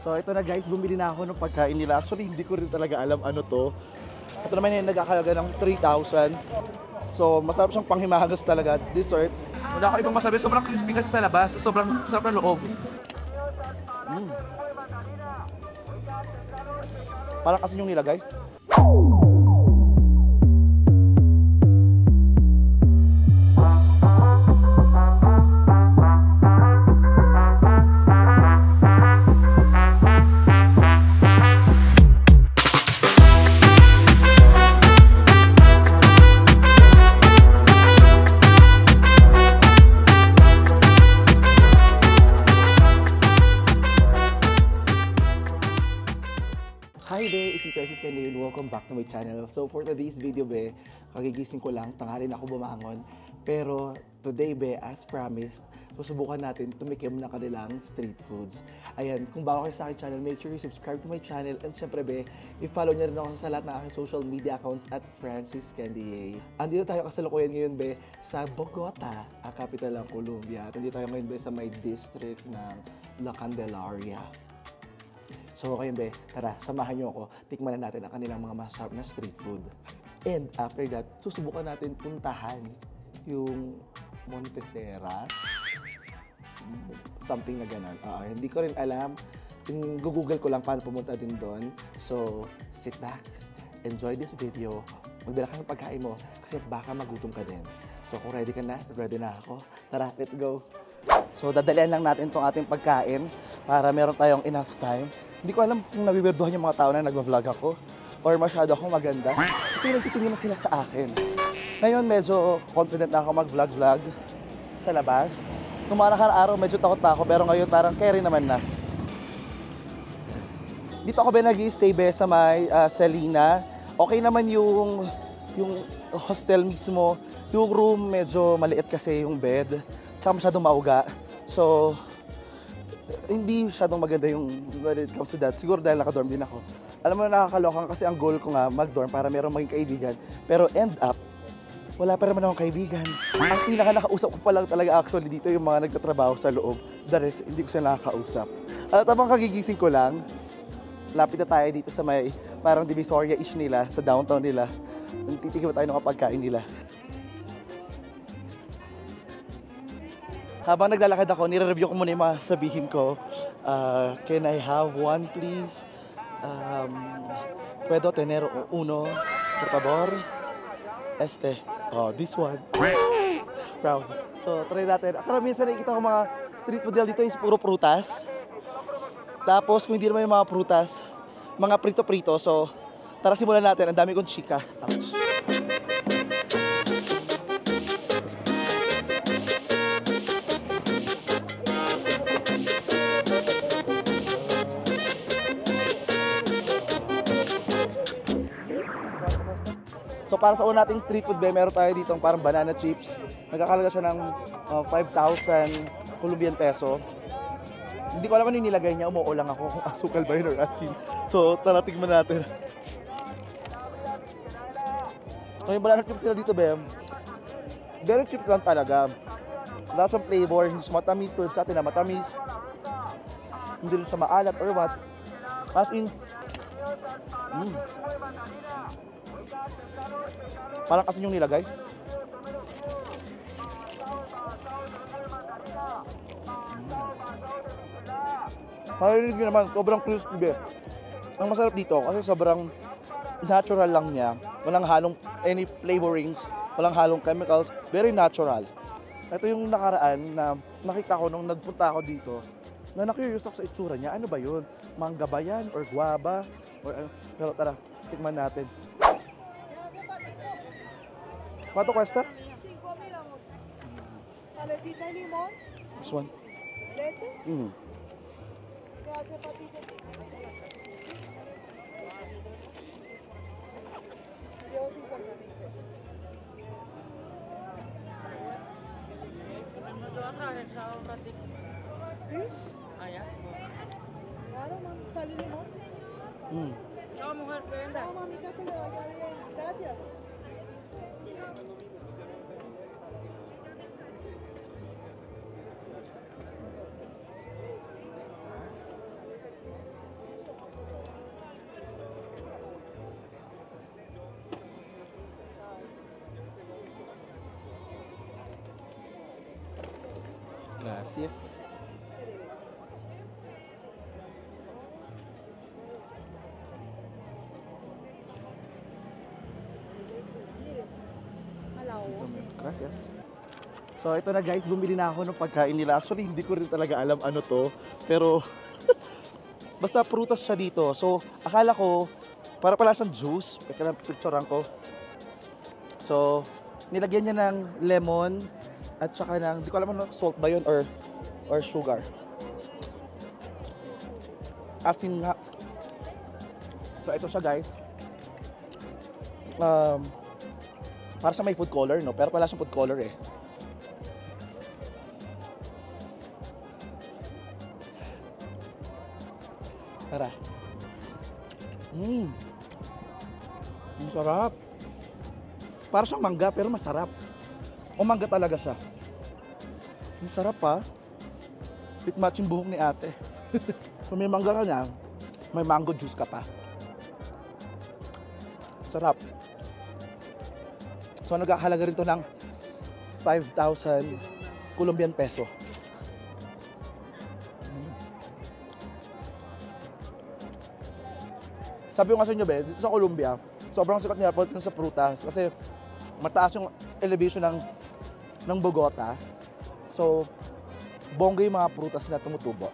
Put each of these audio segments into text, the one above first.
So ito na guys, bumili na ako ng pagkain nila. Actually, hindi ko rin talaga alam ano to. Ito naman yung nagkakalaga ng 3,000. So masarap siyang panghimagas talaga, dessert. Wala ko ibang masabi, sobrang crispy kasi sa labas, sobrang sarap ng loob. Parang kasi yung nilagay. Hi there, it's Itersis Candy and welcome back to my channel. So for today's video be, kagigising ko lang, tanghali na ako bumangon. Pero today be, as promised, susubukan natin tumikim ng kanilang street foods. Ayan, kung bago kayo sa aking channel, make sure you subscribe to my channel. And syempre be, i-follow niyo rin ako sa lahat ng aking social media accounts at Francis Candy. Andito tayo kasalukuyan ngayon be, sa Bogota, ang capital ng Colombia. At andito tayo ngayon be sa may district ng La Candelaria. So okay be, tara, samahan niyo ako, tikman na natin ang kanilang mga masarap na street food. And after that, susubukan natin puntahan yung Montesera. Something na ganun. Hindi ko rin alam. Google ko lang paano pumunta din doon. So, sit back, enjoy this video. Magdala ka ng pagkain mo kasi baka magutom ka din. So kung ready ka na, ready na ako. Tara, let's go! So dadalian lang natin itong ating pagkain para meron tayong enough time. Hindi ko alam kung nabibirduhan yung mga tao na nag-vlog ako or masyado akong maganda kasi nagtitingin na sila sa akin. Ngayon medyo confident na ako mag-vlog sa labas. Nung mga nakaraaraw medyo takot pa ako pero ngayon parang carry naman na. Dito ako ba nag-i-stay be sa may Selena. Okay naman yung hostel mismo. Yung room medyo maliit kasi yung bed. Tsaka masyadong mauga. So hindi masyadong maganda yung when it comes to that. Siguro dahil nakadorm din ako. Alam mo, nakakalokan kasi ang goal ko nga mag-dorm para meron maging kaibigan. Pero end up, wala pa naman akong kaibigan. Ang pinaka-nakausap ko pa lang talaga actually dito yung mga nagtatrabaho sa loob. The rest, hindi ko sila nakakausap. At habang kagigising ko lang, lapit na tayo dito sa may parang Divisoria-ish nila, sa downtown nila. Titikim tayo ng kapagkain nila. Habang naglalakad ako, nire-review ko muna yung mga sabihin ko. Can I have one please? Puedo tener uno, por favor? This one. Proud. So, try natin. Karamihan sa nakikita ko mga street food dito is puro prutas. Tapos, kung hindi naman yung mga prutas, mga prito-prito. So, tara simulan natin. Ang dami kong chika. Ouch. So para sa una nating street food be, meron tayo dito parang banana chips. Nagkakalaga siya ng 5,000 Colombian peso. Hindi ko alam ano yung nilagay niya, umuo lang ako kung asukal ba yun or asin. So tara tignan natin. So yung banana chips nila dito be, very chips lang talaga. Wala siyang flavor, hindi siya matamis tulad sa atin na matamis. Hindi rin siya maalat or what. As in, parang kasi yung nilagay. Marinig nyo naman, sobrang crispy be. Ang masarap dito kasi sobrang natural lang niya. Walang halong any flavorings, walang halong chemicals, very natural. Ito yung nakaraan na nakita ko nung nagpunta ako dito, na na-curious ako sa itsura niya. Ano ba yun? Mangga ba yan? Or guava? Or ano? Pero tara, tikman natin. ¿Cuánto cuesta? 5,000 amor. Salecita y limón. This one. ¿De este? ¿Qué hace papito? Llevo 50,000 pesos. ¿No te vas a regresar un ratito? ¿Sí? Allá. Claro, mami. Sal y limón. Chao, mujer, que venda. No, mamita, que le vaya bien. Gracias. Gracias. Malaw. Gracias. So ito na guys, bumili na ako ng pagkain nila. Actually, hindi ko rin talaga alam ano to. Pero, basta prutas siya dito. So, akala ko, para pala siyang juice. Teka lang, picturean ko. So, nilagyan niya ng lemon at saka ng, di ko alam ano, salt ba yun or sugar. Asin nga. So, ito siya guys. Para sa may food color, no? Pero pala siyang food color eh. Tara. Ang sarap. Para siyang mangga pero masarap. O mangga talaga siya. Ang sarap pa. Fit matching buhok ni ate. Kung may mangga ka na, may mango juice ka pa. Sarap. So nagkakahalaga rin to ng 5,000 Colombian peso. Sabi ko nga sa inyo, be, dito sa Colombia, sobrang sikat nila pagdating sa prutas kasi mataas yung elevation ng Bogota. So, bongga yung mga prutas na tumutubo.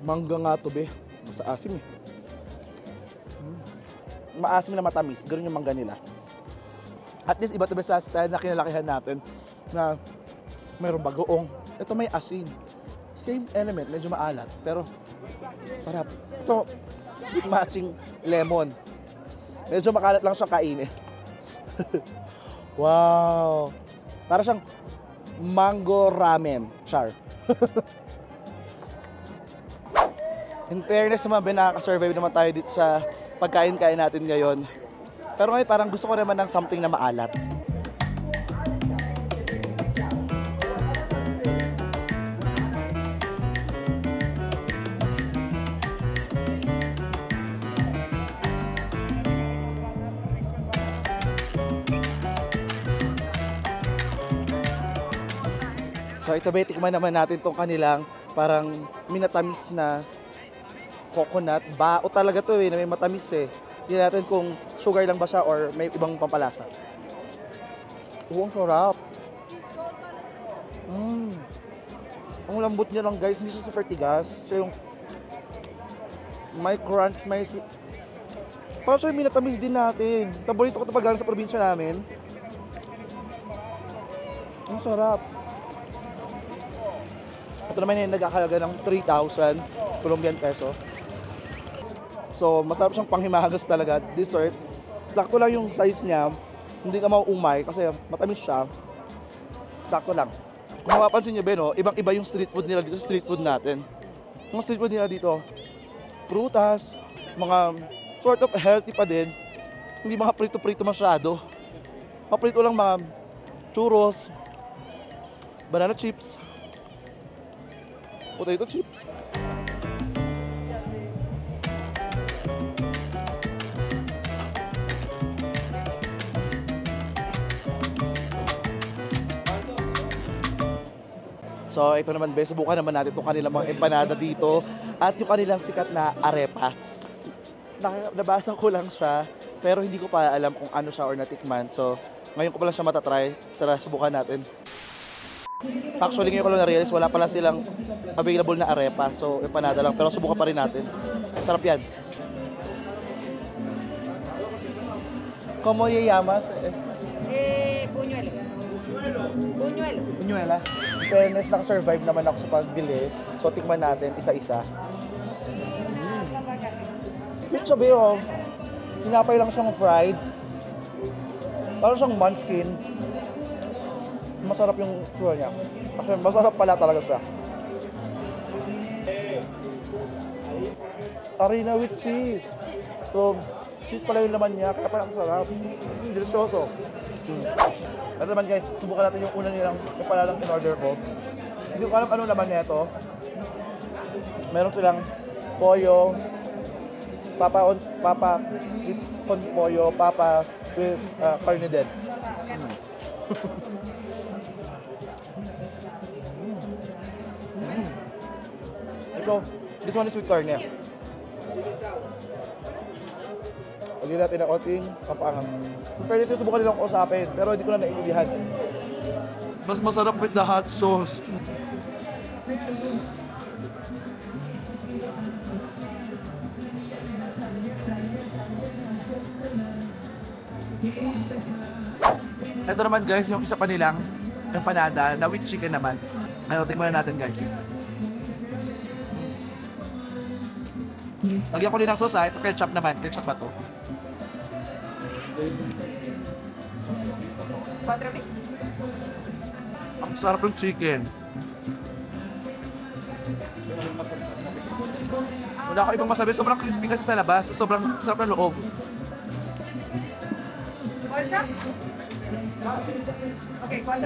Mangga nga to, be. Sa asim eh. Maasim na matamis. Ganun yung mangga nila. At least iba to be sa style na kinalakihan natin na mayroong bagoong. Ito may asin. Same element, medyo maalat. Pero sarap. Ito, matching lemon. Medyo makalat lang siyang kainin. Wow! Para siyang mango ramen. Char. In fairness naman, nakaka-survive naman tayo dito sa pagkain-kain natin ngayon. Pero ngayon parang gusto ko naman ng something na maalat. So ito ba, tikman naman natin tong kanilang parang minatamis na coconut. Bao talaga to eh, na may matamis eh. Hindi natin kung sugar lang ba siya or may ibang pampalasa. Ang sarap. Ang lambot niya lang guys, hindi siya super tigas. Siya yung may crunch, may sweet. Parang siya yung minatamis din natin. Paborito ko ito pag galing sa probinsya namin. Ang sarap. Ito naman yung nagkakalaga ng 3,000 Colombian peso. So, masarap siyang panghimagas talaga. Dessert. Sakto lang yung size niya. Hindi ka mauumay kasi matamis siya. Sakto lang. Kung mapapansin niyo ba, no, ibang-iba yung street food nila dito sa street food natin. Yung street food nila dito, prutas, mga sort of healthy pa din. Hindi mga prito-prito masyado. Mga prito lang mga churros, banana chips, potato chips. So ito naman, be, subukan naman natin itong kanilang mga empanada dito at yung kanilang sikat na arepa. Nabasa ko lang siya pero hindi ko pa alam kung ano siya or natikman. So ngayon ko pa lang siya matatry. Sana subukan natin. Actually ngayon ko lang na-realize wala pala silang available na arepa. So empanada lang pero subukan pa rin natin. Sarap yan. ¿Cómo le llamas? Buñuelo. Buñuelo. Buñuela. In fairness, nakasurvive naman ako sa pagbili. So, tikman natin isa-isa. Yung sabi ko, sinapay lang siyang fried. Parang siyang munchkin. Masarap yung tsura niya. Kasi masarap pala talaga siya. Harina with cheese. So, cheese pala yung laman niya, kaya parang sarap. Delicioso. Ano naman guys, subukan natin yung una nilang yung palalang in-order ko. Hindi ko alam ano naman niya ito. Meron silang pollo, papa with con pollo, papa with carne din. Ito, this one is with carne. Lagyan natin ng konting kapangang. Pero ito subukan nilang usapin, pero hindi ko na naiintindihan. Mas masarap with the hot sauce. Ito naman guys, yung isa pa nilang empanada na with chicken naman. Ano, tingnan natin guys. Lagyan ko din ng sauce ha. Ito ketchup naman. Ketchup ba to? Ang sarap ng chicken. Wala ako ibang masabi. Sobrang crispy kasi sa labas. Sobrang sarap ng loob.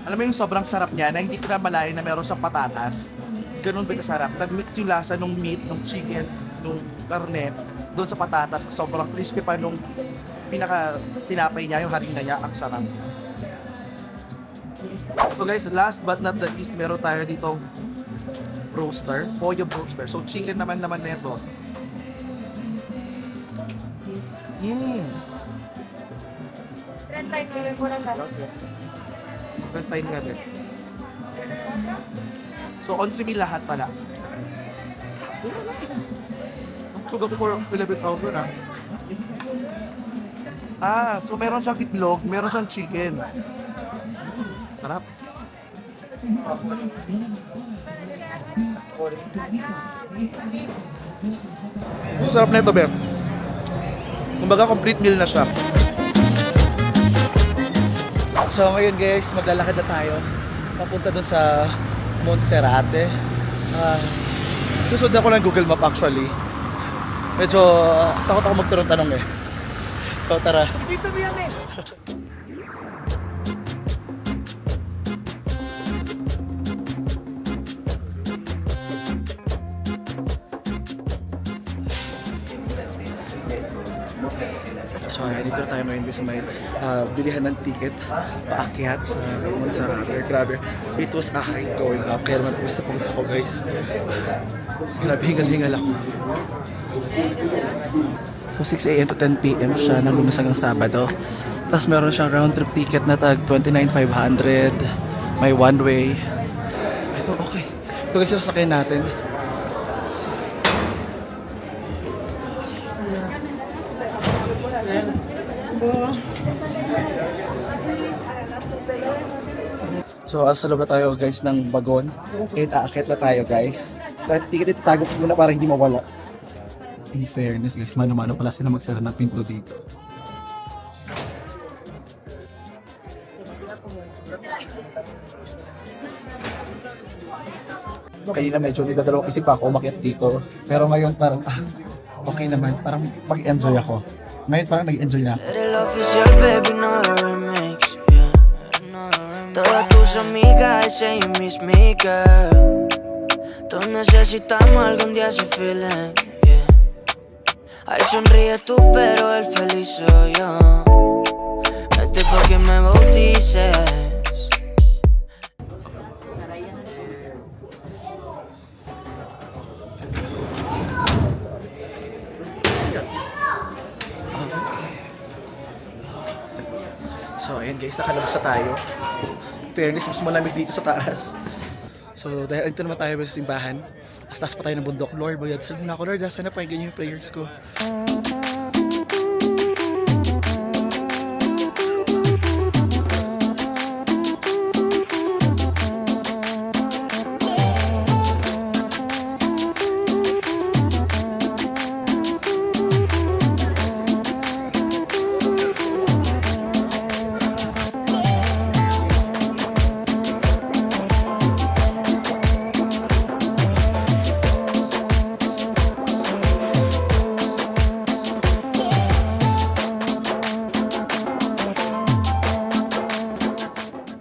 Alam mo yung sobrang sarap niya na hindi ko na malayan na meron siyang patatas. Ganun ba kasarap? Nag-mix yung lasa ng meat, ng chicken, ng karne doon sa patatas. Sobrang crispy pa nung pinaka-tinapay niya, yung harina niya. Ang sarap. So guys, last but not the least, meron tayo ditong roaster, pollo roaster. So chicken naman nito. Rentayin natin. So consuming lahat pala. So go for 11,000 ah. So meron siyang itlog, meron siyang chicken. Sarap. Sarap na ito, Beb. Kumbaga complete meal na siya. So ngayon guys, maglalakad na tayo papunta dun sa Monserrate. Susod ako ng Google Map actually. Medyo takot ako magtanong-tanong eh. So tara. Dito mo yan eh. So dito tayo ngayon sa may bilihan ng ticket paakyat sa Monserrate. Grabe, it was a hike going up. Kaya naman gusto ko guys. Grabe, hingal-hingal ako. So 6 AM to 10 PM siya ng Lunes hanggang Sabado. Tapos meron siyang round trip ticket na tag 29,500. May one way. Ito okay. Ito guys yung sasakyan natin. So, asa loob na tayo guys ng bagon. And aakit na tayo guys. Ticket itatago ko muna para hindi mawala. In fairness guys, mano-mano pala sila magsara ng pinto dito. Kanina medyo nagdadalawang isip ako umakyat dito. Pero ngayon parang okay naman. Parang mag-enjoy ako. Ngayon parang nag-enjoy na. Todas tus amigas dicen you miss me, girl. Todos necesitamos algún día ese feeling, yeah. Ay, sonríe tú, pero el feliz soy yo. Vete porque me bautices. So ayun guys, nakalabas na tayo. Fairness, mas malamig dito sa taas. So dahil ito naman tayo sa simbahan, as taas pa tayo ng bundok. Lord, magdasal muna ako. Lord, sana pakinggan yung prayers ko.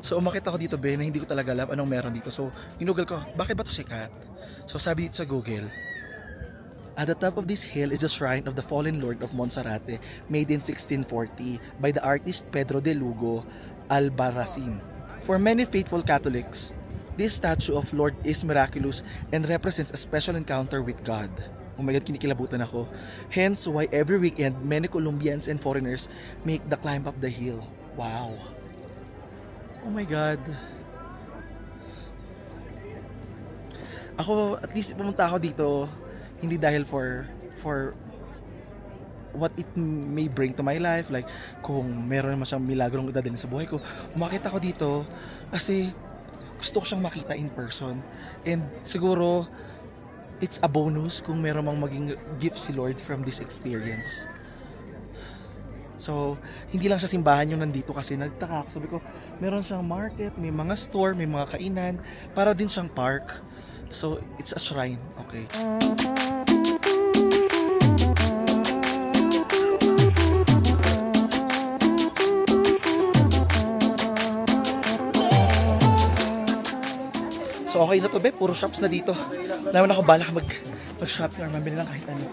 So umakit ako dito na hindi ko talaga alam anong meron dito. So ginugol ko, bakit ba ito sikat? So sabi dito sa Google, at the top of this hill is the shrine of the fallen lord of Monserrate, made in 1640 by the artist Pedro de Lugo, Albarracin. For many faithful Catholics, this statue of Lord is miraculous and represents a special encounter with God. Oh my God, kinikilabutan ako. Hence why every weekend, many Colombians and foreigners make the climb up the hill. Wow. Oh my God. Ako, at least pumunta ako dito, hindi dahil for what it may bring to my life, like kung meron naman siyang milagrong idadalhin sa buhay ko. Umakit ako dito kasi gusto ko siyang makita in person. And siguro, it's a bonus kung meron mang maging gift si Lord from this experience. So, hindi lang siya simbahan yung nandito kasi nagtaka ako. Sabi ko, meron siyang market, may mga store, may mga kainan, para din siyang park. So, it's a shrine. Okay. So, okay na to, be. Puro shops na dito. Naman ako balak mag-shopping or mabili lang kahit ano.